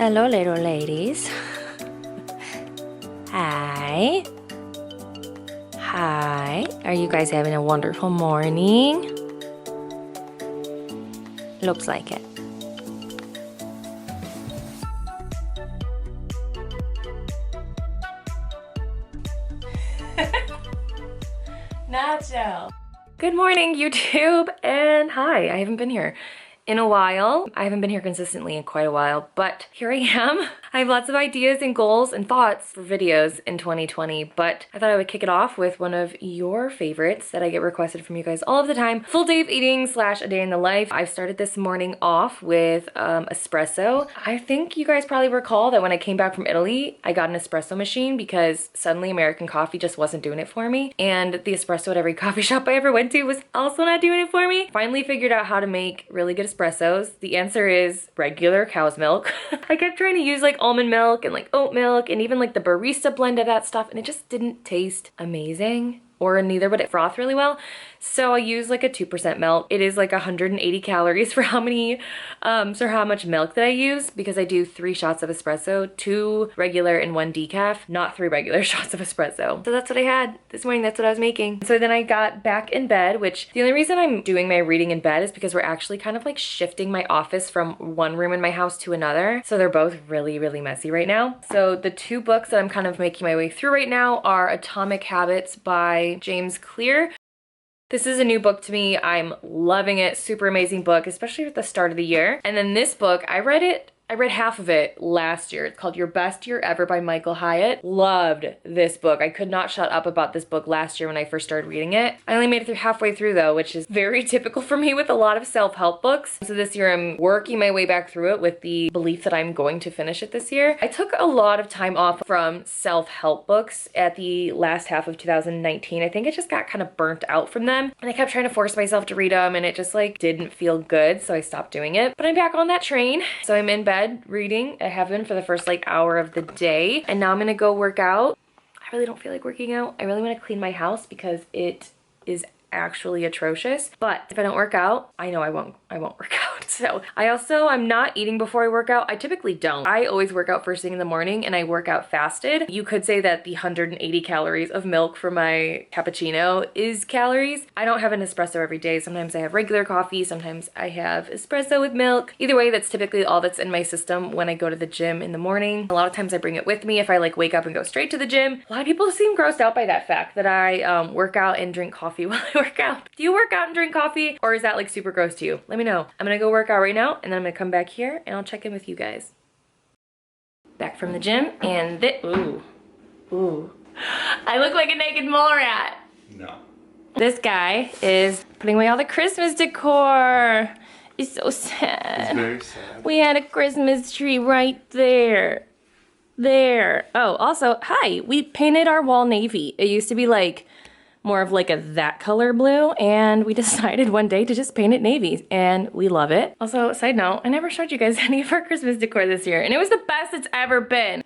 Hello, little ladies. Hi. Hi. Are you guys having a wonderful morning? Looks like it. Nacho. Good morning, YouTube, and hi. I haven't been here in a while. I haven't been here consistently in quite a while, but here I am. I have lots of ideas and goals and thoughts for videos in 2020, but I thought I would kick it off with one of your favorites that I get requested from you guys all of the time. Full day of eating / a day in the life. I've started this morning off with espresso. I think you guys probably recall that when I came back from Italy, I got an espresso machine because suddenly American coffee just wasn't doing it for me. And the espresso at every coffee shop I ever went to was also not doing it for me. Finally figured out how to make really good espressos. The answer is regular cow's milk. I kept trying to use like almond milk and like oat milk and even like the barista blend of that stuff, and it just didn't taste amazing, or neither would it froth really well. So I use like a 2% milk. It is like 180 calories for how much milk that I use, because I do 3 shots of espresso, 2 regular and 1 decaf, not 3 regular shots of espresso. So that's what I had this morning. That's what I was making. So then I got back in bed, which the only reason I'm doing my reading in bed is because we're actually kind of like shifting my office from one room in my house to another. So they're both really, really messy right now. So the 2 books that I'm kind of making my way through right now are Atomic Habits by James Clear. This is a new book to me. I'm loving it. Super amazing book, especially at the start of the year. And then this book, I read half of it last year. It's called Your Best Year Ever by Michael Hyatt. Loved this book. I could not shut up about this book last year when I first started reading it. I only made it through halfway through though, which is very typical for me with a lot of self-help books. So this year I'm working my way back through it with the belief that I'm going to finish it this year. I took a lot of time off from self-help books at the last half of 2019. I think I just got kind of burnt out from them, and I kept trying to force myself to read them, and it just like didn't feel good, so I stopped doing it. But I'm back on that train. So I'm in bed reading. I have been for the first like hour of the day, and now I'm gonna go work out. I really don't feel like working out. I really want to clean my house because it is actually atrocious. But if I don't work out, I know I won't work out. So I'm not eating before I work out. I typically don't. I always work out first thing in the morning, and I work out fasted. You could say that the 180 calories of milk for my cappuccino is calories. I don't have an espresso every day. Sometimes I have regular coffee. Sometimes I have espresso with milk. Either way, that's typically all that's in my system when I go to the gym in the morning. A lot of times I bring it with me if I like wake up and go straight to the gym. A lot of people seem grossed out by that fact that I work out and drink coffee while I work out. Do you work out and drink coffee, or is that like super gross to you? Let me know. I'm gonna go work out right now, and then I'm gonna come back here and I'll check in with you guys. Back from the gym, and ooh. I look like a naked mole rat. No. This guy is putting away all the Christmas decor. It's so sad. It's very sad. We had a Christmas tree right there. There. Oh, also, hi. We painted our wall navy. It used to be like more of like that color blue, and we decided one day to just paint it navy, and we love it. Also, side note, I never showed you guys any of our Christmas decor this year, and it was the best it's ever been.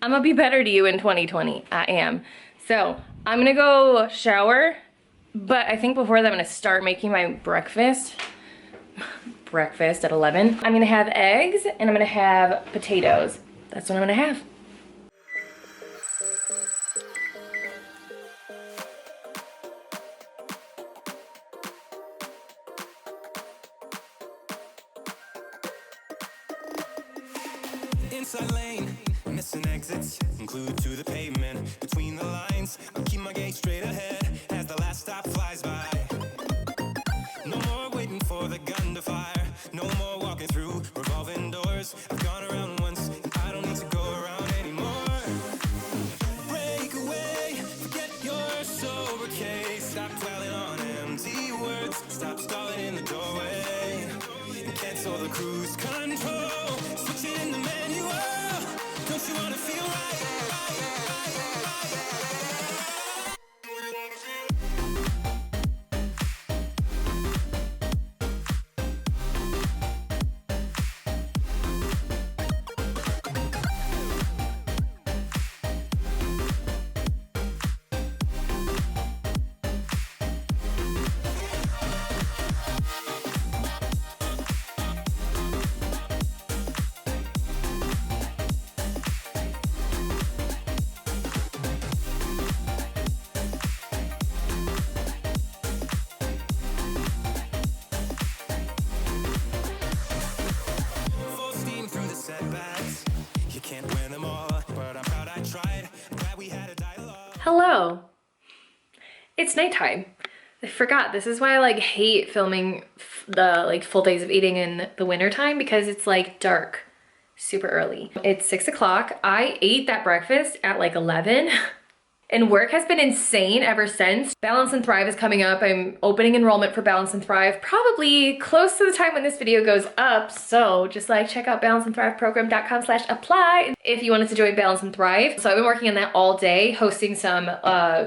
I'm gonna be better to you in 2020. I am. So I'm gonna go shower, but I think before that I'm gonna start making my breakfast. Breakfast at 11. I'm gonna have eggs, and I'm gonna have potatoes. That's what I'm gonna have. Inside lane, missing exits, glued to the pavement. Between the lines, I'll keep my gaze straight ahead as the last stop flies by. No more waiting for the gun to fire. No more walking through revolving doors. I've gone around once, and I don't need to go around anymore. Break away, forget your sober case. Stop dwelling on empty words. Stop stalling in the doorway and cancel the cruise control. Switch it in the manual. Don't you wanna feel right? Hello. It's nighttime. I forgot, this is why I like hate filming the like full days of eating in the winter time, because it's like dark super early. It's 6 o'clock. I ate that breakfast at like 11. And work has been insane ever since. Balance and Thrive is coming up. I'm opening enrollment for Balance and Thrive probably close to the time when this video goes up. So just like check out balanceandthriveprogram.com/apply if you wanted to join Balance and Thrive. So I've been working on that all day, hosting some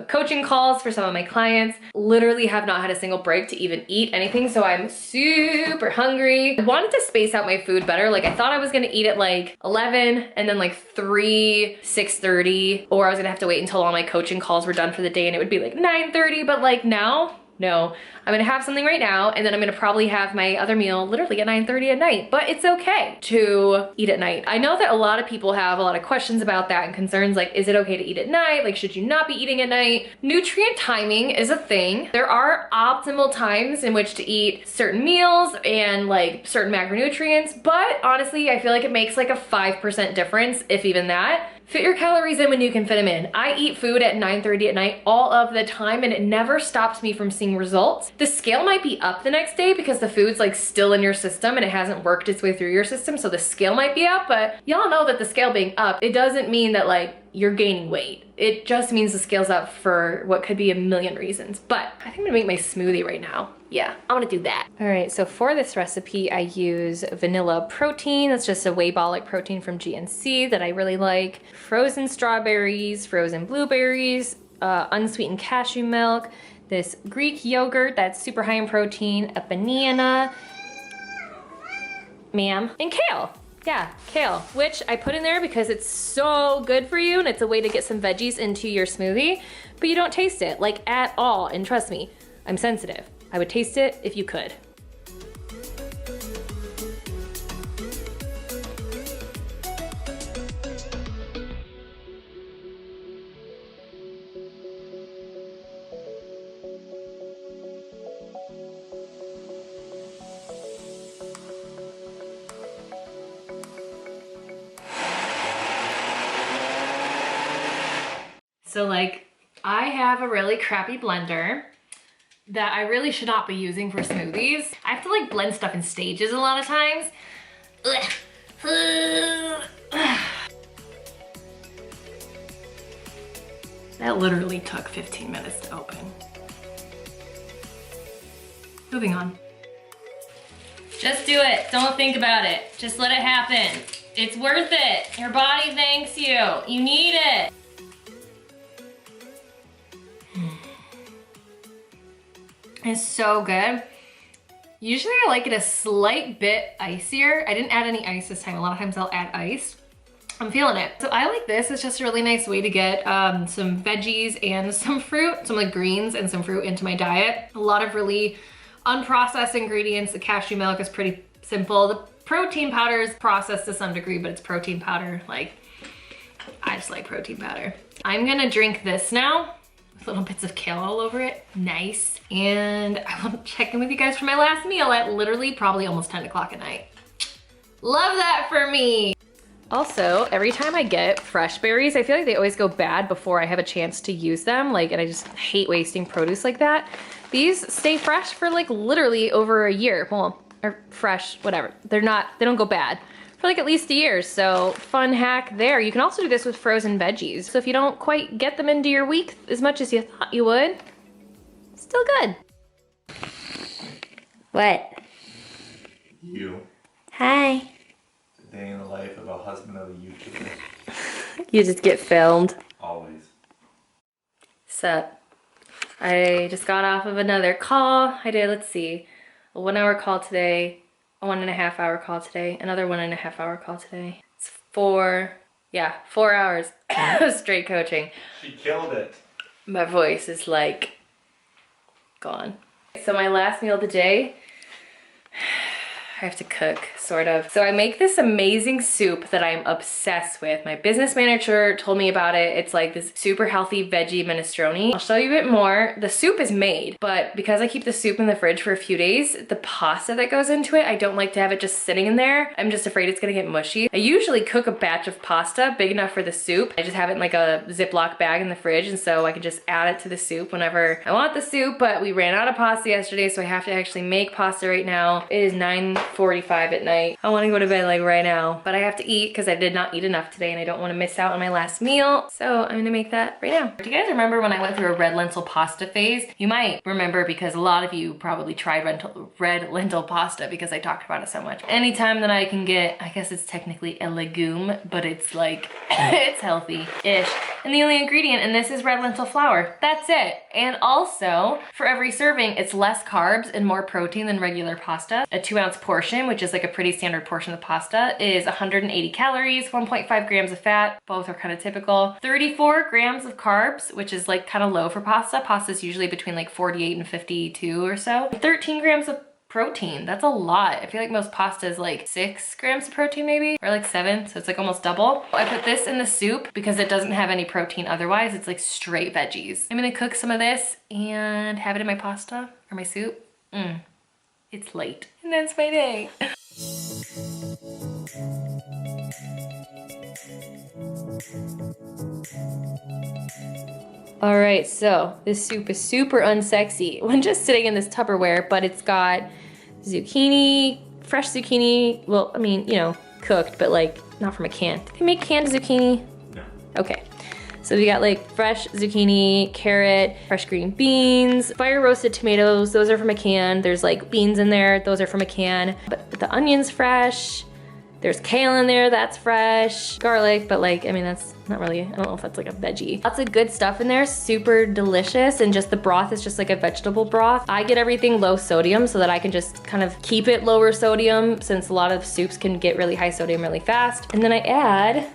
coaching calls for some of my clients. Literally have not had a single break to even eat anything. So I'm super hungry. I wanted to space out my food better. Like I thought I was gonna eat at like 11 and then like 3, 6:30, or I was gonna have to wait until all my coaching calls were done for the day and it would be like 9:30, but like now, no. I'm gonna have something right now and then I'm gonna probably have my other meal literally at 9:30 at night, but it's okay to eat at night. I know that a lot of people have a lot of questions about that and concerns like, is it okay to eat at night? Like, should you not be eating at night? Nutrient timing is a thing. There are optimal times in which to eat certain meals and like certain macronutrients, but honestly, I feel like it makes like a 5% difference, if even that. Fit your calories in when you can fit them in. I eat food at 9:30 at night all of the time and it never stops me from seeing results. The scale might be up the next day because the food's like still in your system and it hasn't worked its way through your system, so the scale might be up, but y'all know that the scale being up, it doesn't mean that like you're gaining weight. It just means the scale's up for what could be a million reasons. But I think I'm gonna make my smoothie right now. Yeah, I'm gonna do that. All right, so for this recipe, I use vanilla protein. That's just a whey-bolic protein from GNC that I really like. Frozen strawberries, frozen blueberries, unsweetened cashew milk, this Greek yogurt that's super high in protein, a banana, ma'am, and kale. Yeah, kale, which I put in there because it's so good for you and it's a way to get some veggies into your smoothie, but you don't taste it like at all. And trust me, I'm sensitive. I would taste it if you could. So like, I have a really crappy blender that I really should not be using for smoothies. I have to like blend stuff in stages a lot of times. That literally took 15 minutes to open. Moving on. Just do it, don't think about it. Just let it happen. It's worth it. Your body thanks you. You need it. It's so good. Usually I like it a slight bit icier. I didn't add any ice this time. A lot of times I'll add ice. I'm feeling it. So I like this. It's just a really nice way to get some veggies and some fruit, some like greens and some fruit into my diet. A lot of really unprocessed ingredients. The cashew milk is pretty simple. The protein powder is processed to some degree, but it's protein powder. Like, I just like protein powder. I'm gonna drink this now. Little bits of kale all over it. Nice. And I will check in with you guys for my last meal at literally probably almost 10 o'clock at night. Love that for me. Also, every time I get fresh berries, I feel like they always go bad before I have a chance to use them. Like, and I just hate wasting produce like that. These stay fresh for like literally over a year. Well, or fresh, whatever. They don't go bad for like at least a year. So fun hack there. You can also do this with frozen veggies. So if you don't quite get them into your week as much as you thought you would, still good. What? You. Hi. The day in the life of a husband of a YouTuber. You just get filmed. Always. Sup? I just got off of another call. I did, let's see, a 1 hour call today, a 1.5 hour call today, another 1.5 hour call today. It's 4 hours of straight coaching. She killed it. My voice is like gone. So my last meal of the day, I I have to cook, sort of. So I make this amazing soup that I'm obsessed with. My business manager told me about it. It's like this super healthy veggie minestrone. I'll show you a bit more. The soup is made, but because I keep the soup in the fridge for a few days, the pasta that goes into it, I don't like to have it just sitting in there. I'm just afraid it's gonna get mushy. I usually cook a batch of pasta big enough for the soup. I just have it in like a Ziploc bag in the fridge, and so I can just add it to the soup whenever I want the soup, but we ran out of pasta yesterday, so I have to actually make pasta right now. It is 9:45 at night. I wanna go to bed like right now, but I have to eat because I did not eat enough today and I don't wanna miss out on my last meal. So I'm gonna make that right now. Do you guys remember when I went through a red lentil pasta phase? You might remember because a lot of you probably tried red lentil pasta because I talked about it so much. Anytime that I can get, I guess it's technically a legume, but it's like, it's healthy-ish. And the only ingredient in this is red lentil flour. That's it. And also, for every serving, it's less carbs and more protein than regular pasta. A 2-ounce portion, which is like a pretty standard portion of pasta, is 180 calories, 1.5 grams of fat. Both are kind of typical. 34 grams of carbs, which is like kind of low for pasta. Pasta is usually between like 48 and 52 or so. 13 grams of protein. That's a lot. I feel like most pasta is like 6 grams of protein maybe, or like 7, so it's like almost double. I put this in the soup because it doesn't have any protein otherwise. It's like straight veggies. I'm gonna cook some of this and have it in my pasta or my soup. It's late. And that's my day. All right, so this soup is super unsexy when just sitting in this Tupperware, but it's got zucchini, fresh zucchini. Well, I mean, you know, cooked, but like not from a can. Do they make canned zucchini? No. Okay. So we got like fresh zucchini, carrot, fresh green beans, fire roasted tomatoes. Those are from a can. There's like beans in there. Those are from a can. But the onion's fresh. There's kale in there, that's fresh. Garlic, but like, I mean, that's not really, I don't know if that's like a veggie. Lots of good stuff in there, super delicious, and just the broth is just like a vegetable broth. I get everything low sodium so that I can just kind of keep it lower sodium since a lot of soups can get really high sodium really fast. And then I add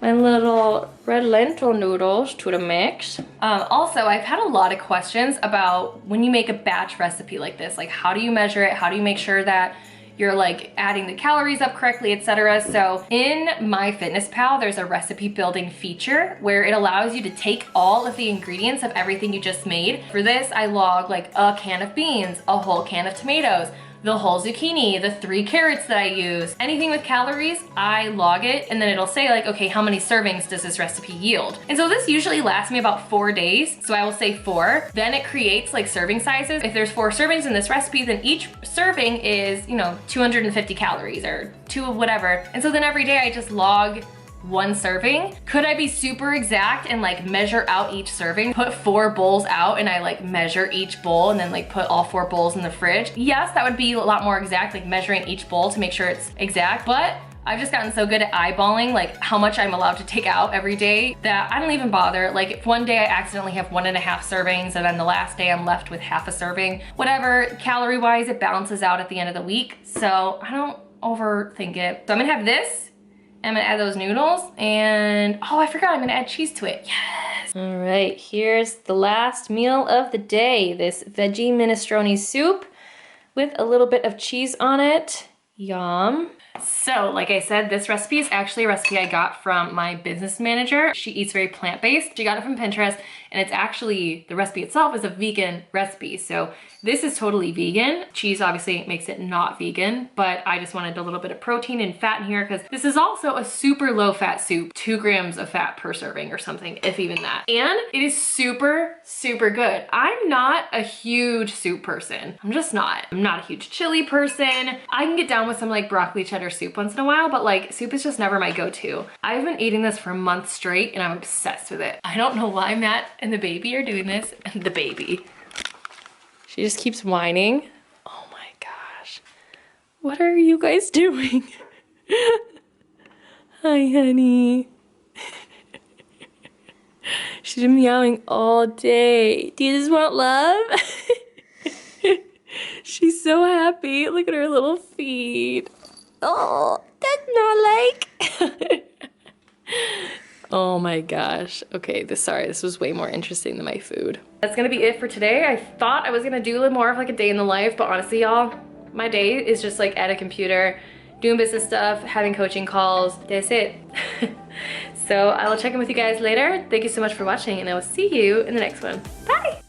my little red lentil noodles to the mix. Also, I've had a lot of questions about when you make a batch recipe like this, like how do you measure it? How do you make sure that you're like adding the calories up correctly, etc. So in MyFitnessPal, there's a recipe building feature where it allows you to take all of the ingredients of everything you just made. For this, I log like a can of beans, a whole can of tomatoes, the whole zucchini, the 3 carrots that I use. Anything with calories, I log it, and then it'll say like, okay, how many servings does this recipe yield? And so this usually lasts me about 4 days, so I will say 4. Then it creates like serving sizes. If there's 4 servings in this recipe, then each serving is, you know, 250 calories or 2 of whatever. And so then every day I just log 1 serving. Could I be super exact and like measure out each serving, put 4 bowls out and I like measure each bowl and then like put all 4 bowls in the fridge? Yes, that would be a lot more exact, like measuring each bowl to make sure it's exact, but I've just gotten so good at eyeballing like how much I'm allowed to take out every day that I don't even bother. Like if one day I accidentally have 1.5 servings and then the last day I'm left with half a serving, whatever, calorie wise, it balances out at the end of the week. So I don't overthink it. So I'm gonna have this. I'm gonna add those noodles and, oh, I forgot, I'm gonna add cheese to it. Yes. All right, here's the last meal of the day. This veggie minestrone soup with a little bit of cheese on it. Yum. So, like I said, this recipe is actually a recipe I got from my business manager. She eats very plant-based. She got it from Pinterest, and it's actually, the recipe itself is a vegan recipe. So this is totally vegan. Cheese obviously makes it not vegan, but I just wanted a little bit of protein and fat in here because this is also a super low fat soup, 2 grams of fat per serving or something, if even that. And it is super, super good. I'm not a huge soup person. I'm just not. I'm not a huge chili person. I can get down with some like broccoli cheddar soup once in a while, but like soup is just never my go-to. I've been eating this for months straight and I'm obsessed with it. I don't know why Matt and the baby are doing this. And the baby. She just keeps whining. Oh my gosh. What are you guys doing? Hi, honey. She's been meowing all day. Do you just want love? She's so happy. Look at her little feet. Oh, that's not like. Oh my gosh. Okay, sorry, this was way more interesting than my food. That's gonna be it for today. I thought I was gonna do a little more of like a day in the life, but honestly, y'all, My day is just like at a computer, doing business stuff, having coaching calls. That's it. So I will check in with you guys later. Thank you so much for watching, and I will see you in the next one. Bye!